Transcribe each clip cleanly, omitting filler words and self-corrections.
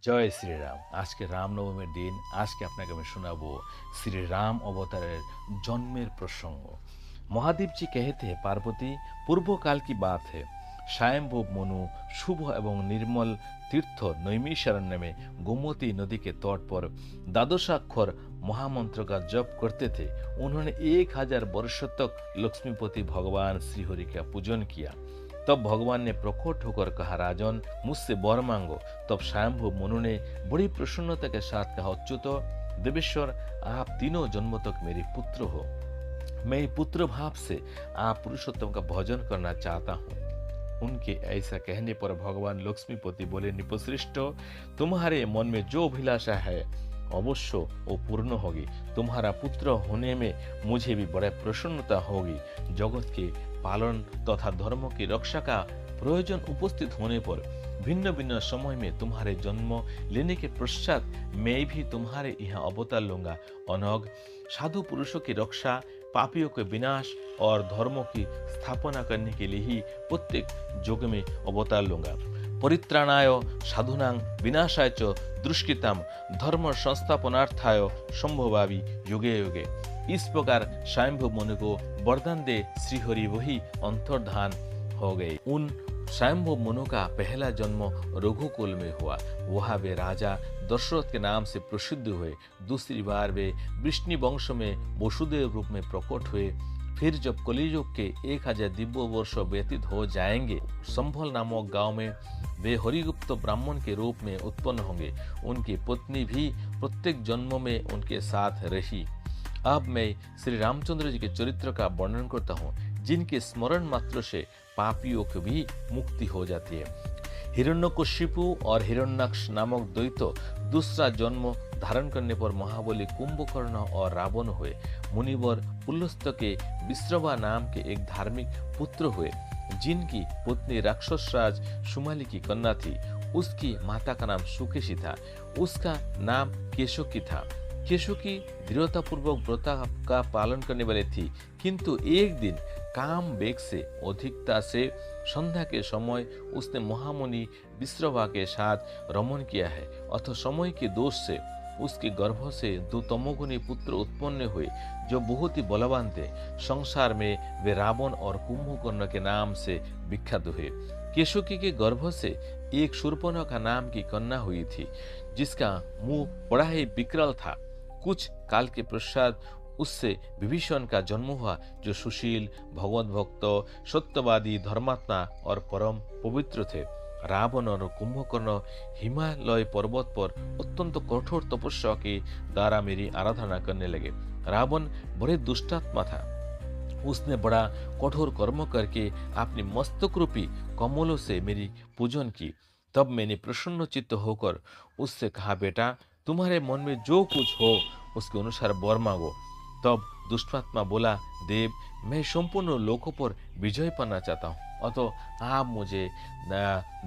জয় শ্রীরাম। আজকে রামনবমীর দিন। আজকে আপনাকে আমি শোনাবো শ্রীরাম अवतारेर जन्मेर प्रसंग। महादेव जी कहते हैं, पार्वती, पूर्व काल की बात है। स्वयंभू मनु शुभ एवं निर्मल तीर्थ नैमिषारण्य में गोमती नदी के तट पर द्वादशाक्षर महामंत्र का जप करते थे। उन्होंने 1000 वर्षों तक लक्ष्मीपति भगवान श्रीहरि का पूजन किया। तब भगवान ने प्रकट होकर कहा, राजन, मुझसे वर मांगो। तब स्वयंभू मनु ने बड़ी प्रसन्नता के साथ कहा, अच्युत देवेश्वर, आप तीनों जन्मों तक मेरे पुत्र हो। मैं पुत्र भाव से आप पुरुषोत्तम का भजन करना चाहता हूँ। उनके ऐसा कहने पर भगवान लक्ष्मीपति बोले, निपश्रेष्ठ, तुम्हारे मन में जो अभिलाषा है अवश्य वो पूर्ण होगी। तुम्हारा पुत्र होने में मुझे भी बड़ा प्रसन्नता होगी। जगत के पालन तथा धर्म की रक्षा का प्रयोजन उपस्थित होने पर भिन्न भिन्न समय में तुम्हारे जन्म लेने के पश्चात मैं भी तुम्हारे यहाँ अवतार लूंगा। अनग साधु पुरुषों की रक्षा, पापियों के विनाश और धर्मों की स्थापना करने के लिए ही प्रत्येक युग में अवतार लूंगा। परित्राणाय साधुनां विनाशाय च दुष्कृतां धर्म संस्थापनार्थाय संभवामि युगे युगे। इस प्रकार स्वयंभू मनु को वरदान दे श्रीहरि वही अंतर्धान हो गए। उन स्वयंभू मनु का पहला जन्म रघुकुल में हुआ। वहाँ वे राजा दशरथ के नाम से प्रसिद्ध हुए। दूसरी बार वे वृष्णि वंश में वसुदेव रूप में प्रकट हुए। फिर जब कलियुग के 1000 दिव्य वर्ष व्यतीत हो जाएंगे, संभल नामक गांव में वे हरिगुप्त ब्राह्मण के रूप में उत्पन्न होंगे। उनकी पत्नी भी प्रत्येक जन्म में उनके साथ रही। अब मैं श्री रामचंद्र जी के चरित्र का वर्णन करता हूँ, जिनके स्मरण मात्र से पापियों की भी मुक्ति हो जाती है। हिरण्यकशिपु और हिरण्याक्ष नामक द्वैत दूसरा जन्म धारण करने पर महाबली कुंभकर्ण और रावण हुए। मुनिवर पुलस्त के विश्रवा नाम के एक धार्मिक पुत्र हुए, जिनकी पत्नी राक्षसराज शुमाली की कन्या थी। उसकी माता का नाम सुकेशी था, उसका नाम केशकी था। केशकी दृढ़तापूर्वक व्रत का पालन करने वाली थी, किंतु एक दिन काम वेग से अधिकता से संध्या के समय उसने महामुनि विश्रवा के साथ रमन किया है। अतः समय के दोष से उसके गर्भ से 2 तमोगुणी पुत्र उत्पन्न हुए, जो बहुत ही बलवान थे। संसार में वे रावण और कुंभकर्ण के नाम से विख्यात हुए। केशकी के गर्भ से एक शूर्पणखा नाम की कन्या हुई थी, जिसका मुंह बड़ा ही विकराल था। कुछ काल के पश्चात उससे विभीषण का जन्म हुआ, जो सुशील, भगवत भक्त, सत्यवादी, धर्मात्मा और परम पवित्र थे। रावण और कुंभकर्ण हिमालय पर्वत पर अत्यंत कठोर तपस्या के द्वारा मेरी आराधना करने लगे। रावण बड़े दुष्टात्मा था। उसने बड़ा कठोर कर्म करके अपनी मस्तक रूपी कमलों से मेरी पूजन की। तब मैंने प्रसन्न चित्त होकर उससे कहा, बेटा, तुम्हारे मन में जो कुछ हो उसके अनुसार वर मांगो। तब दुष्टात्मा बोला, देव, मैं संपूर्ण लोकों पर विजय पाना चाहता हूँ, अतः आप मुझे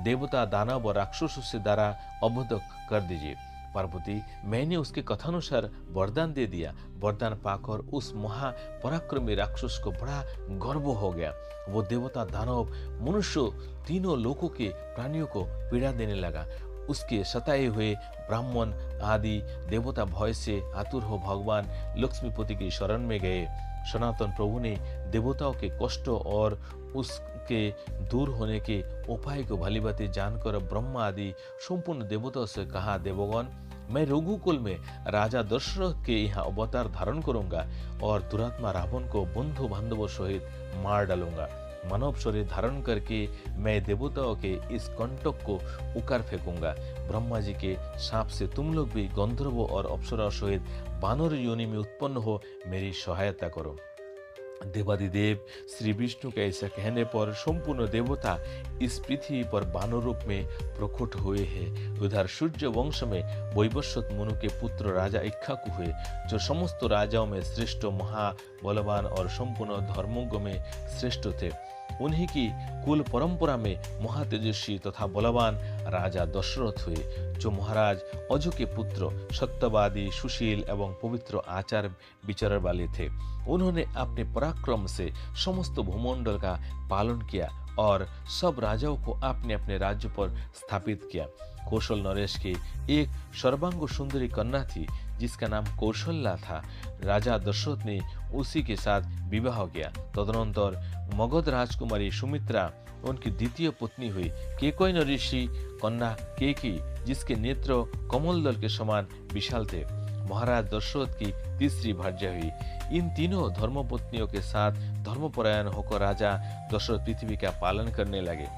देवता, दानव और राक्षसों से द्वारा अवध कर दीजिए। पार्वती, मैंने उसके कथानुसार वरदान दे दिया। वरदान पाकर उस महापराक्रमी राक्षस को बड़ा गर्व हो गया। वो देवता, दानव, मनुष्य तीनों लोकों के प्राणियों को पीड़ा देने लगा। उसके सताए हुए ब्राह्मण आदि देवता भय से आतुर हो भगवान लक्ष्मीपति की शरण में गए। सनातन प्रभु ने देवताओं के कष्टों और उसके दूर होने के उपाय को भली भांति जानकर ब्रह्मा आदि संपूर्ण देवताओं से कहा, देवगण, मैं रघुकुल में राजा दशरथ के यहाँ अवतार धारण करूंगा और दुरात्मा रावण को बंधु बांधवों सहित मार डालूंगा। मानव शरीर धारण करके मैं देवताओं के इस कंटक को उकार फेंकूंगा। ब्रह्मा जी के शाप से तुम लोग भी गंधर्व और अप्सरा सहित बानर योनि में उत्पन्न हो मेरी सहायता करो। देवादिदेव श्री विष्णु के ऐसा कहने पर संपूर्ण देवता इस पृथ्वी पर बानर रूप में प्रकट हुए हैं। उधर सूर्य वंश में वैवस्वत मनु के पुत्र राजा इक्ष्वाकु हुए, जो समस्त राजाओं में श्रेष्ठ, महाबलवान और संपूर्ण धर्मों में श्रेष्ठ थे। उन्हीं की कुल परंपरा में महातेजस्वी तथा बलवान राजा दशरथ हुए, जो महाराज अजु के पुत्र, सत्यवादी, सुशील एवं पवित्र आचार विचार वाले थे। उन्होंने अपने पराक्रम से समस्त भूमंडल का पालन किया और सब राजाओं को अपने अपने राज्य पर स्थापित किया। कौशल नरेश की एक सर्वांग सुंदरी कन्या थी जिसका नाम कौशल्या था। राजा दशरथ ने उसी के साथ विवाह किया। तदनंतर मगध राजकुमारी सुमित्रा उनकी द्वितीय पत्नी हुई। केकई ऋषि कन्या केकी जिसके नेत्र कमल दल के समान विशाल थे, महाराज दशरथ की तीसरी भार्या हुई। इन तीनों धर्मपत्नियों के साथ धर्मपरायण होकर राजा दशरथ पृथ्वी का पालन करने लगे।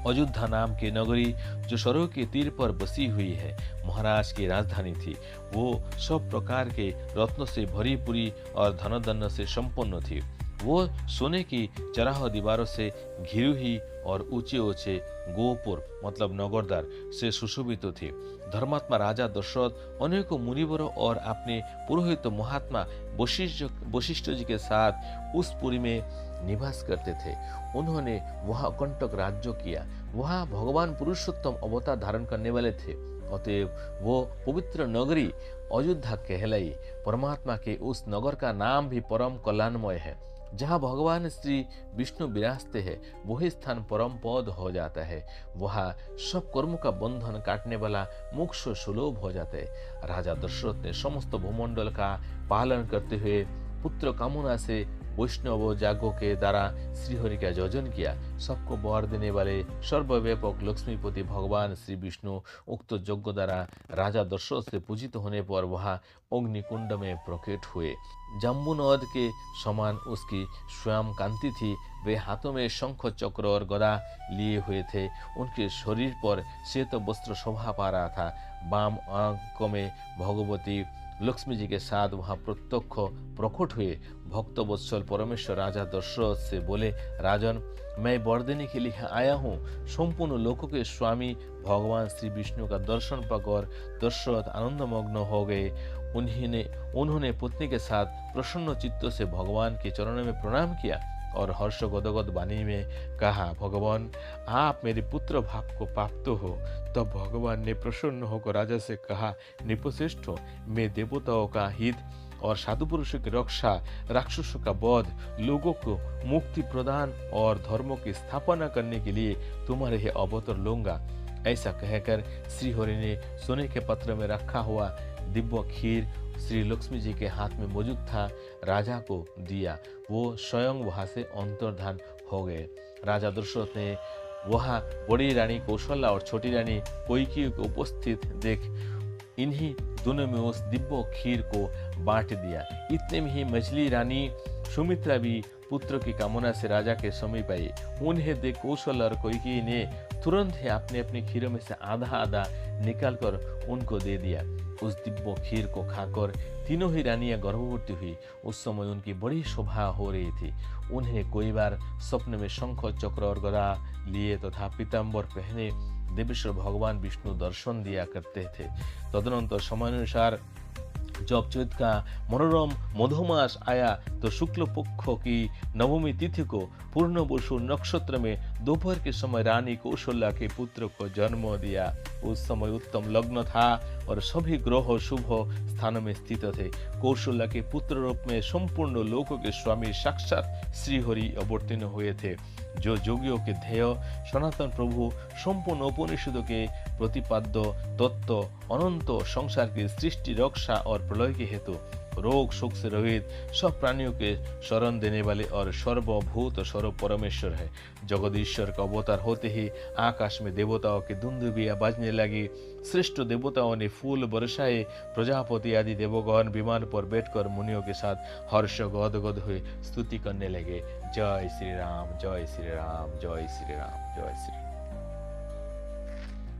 अयोध्या नाम की नगरी जो सरोवर के तीर पर बसी हुई है, महाराज की राजधानी थी। वो सब प्रकार के रत्नों से भरी पूरी और धन धन से संपन्न थी। वो सोने की चराह दीवारों से घिरी हुई और ऊंचे ऊंचे गोपुर मतलब नगरद्वार से सुशोभित थे। धर्मात्मा राजा दशरथ अनेकों मुनिवरों और अपने पुरोहित महात्मा वशिष्ठ जी के साथ उस पुरी में निवास करते थे। उन्होंने वहां कंटक राज्य किया। वहां भगवान पुरुषोत्तम अवतार धारण करने वाले थे। अतएव वो पवित्र नगरी अयोध्या कहलाई। परमात्मा के उस नगर का नाम भी परम कल्याणमय है। जहाँ भगवान श्री विष्णु विराजते हैं वही स्थान परम पद हो जाता है। वहाँ सब कर्मों का बंधन काटने वाला मोक्ष सुलभ हो जाता है। राजा दशरथ ने समस्त भूमंडल का पालन करते हुए पुत्र कामना से वैष्णव जागों के द्वारा श्रीहरि का योजन किया। सबको वर देने वाले सर्वव्यापक लक्ष्मीपति भगवान श्री विष्णु उक्त यज्ञ द्वारा राजा दशरथ से पूजित होने पर वहां अग्निकुंड में प्रकट हुए। जम्बूनद के समान उसकी स्वयं कांति थी। वे हाथों में शंख चक्र और गदा लिए हुए थे। उनके शरीर पर श्वेत वस्त्र शोभा पा रहा था। वाम आंखों में भगवती लक्ष्मी जी के साथ वहां प्रत्यक्ष प्रकट हुए। भक्त वत्सल परमेश्वर राजा दशरथ से बोले, राजन, मैं वर देने के लिए आया हूँ। संपूर्ण लोकों के स्वामी भगवान श्री विष्णु का दर्शन पाकर दशरथ आनंदमग्न हो गए। उन्होंने पत्नी के साथ प्रसन्न चित्त से भगवान के चरणों में प्रणाम किया और हर्ष गदगद वाणी में कहा, भगवान, आप मेरे पुत्र भाग को प्राप्त हो। तब भगवान ने प्रसन्न होकर राजा से कहा, नृपश्रेष्ठ, मैं देवताओं का हित और साधु पुरुषों की रक्षा, राक्षसों का वध, लोगों को मुक्ति प्रदान और धर्मों की स्थापना करने के लिए तुम्हारे ही अवतार लूंगा। ऐसा कहकर श्रीहरि ने सोने के पत्र में रखा हुआ दिव्य खीर श्री लक्ष्मी जी के हाथ में मौजूद था, राजा को दिया। वो स्वयं वहां से अंतर्धान हो गए। राजा दशरथ ने वहां बड़ी रानी कौशल्या और छोटी रानी कैकेयी को उपस्थित देख इन्हीं दोनों में उस दिव्य खीर को बांट दिया। इतने में ही मछली रानी सुमित्रा भी पुत्र की कामना से राजा के समीप आई। उन्हें देख कौशल्या और कैकेयी ने तुरंत ही अपने अपने खीरों में से आधा आधा निकालकर उनको दे दिया। उस दिव्य खीर को खाकर तीनों ही रानियां गर्भवती हुई। उस समय उनकी बड़ी शोभा हो रही थी। उन्हें कई बार स्वप्न में शंख चक्र और गदा लिए तथा पीताम्बर पहने देवेश्वर भगवान विष्णु दर्शन दिया करते थे। तदनंतर समयानुसार जब चैत का मनोरम मधुमास आया तो शुक्ल पक्ष की नवमी तिथि को पूर्ण वसु नक्षत्र में दोपहर के समय रानी कौशल्या के पुत्र को जन्म दिया। उस समय उत्तम लग्न था और सभी ग्रह शुभ स्थानों में स्थित थे। कौशल्या के पुत्र रूप में संपूर्ण लोकों के स्वामी साक्षात श्रीहरि अवतीर्ण हुए थे, जो योगियों के ध्येय सनातन प्रभु संपूर्ण उपनिषदों के प्रतिपाद्य तत्व अनंत संसार की सृष्टि रक्षा और प्रलय के हेतु रोग शोक से रहित सब प्राणियों के शरण देने वाले और सर्वभूत सर्व परमेश्वर है। जगदीश्वर का अवतार होते ही आकाश में देवताओं की दुंदुभियां बाजने लगी। श्रेष्ठ देवताओं ने फूल बरसाए। प्रजापति आदि देवगण विमान पर बैठकर मुनियों के साथ हर्ष गदगद हुए स्तुति करने लगे। जय श्री राम, जय श्री राम, जय श्री राम, जय श्री राम।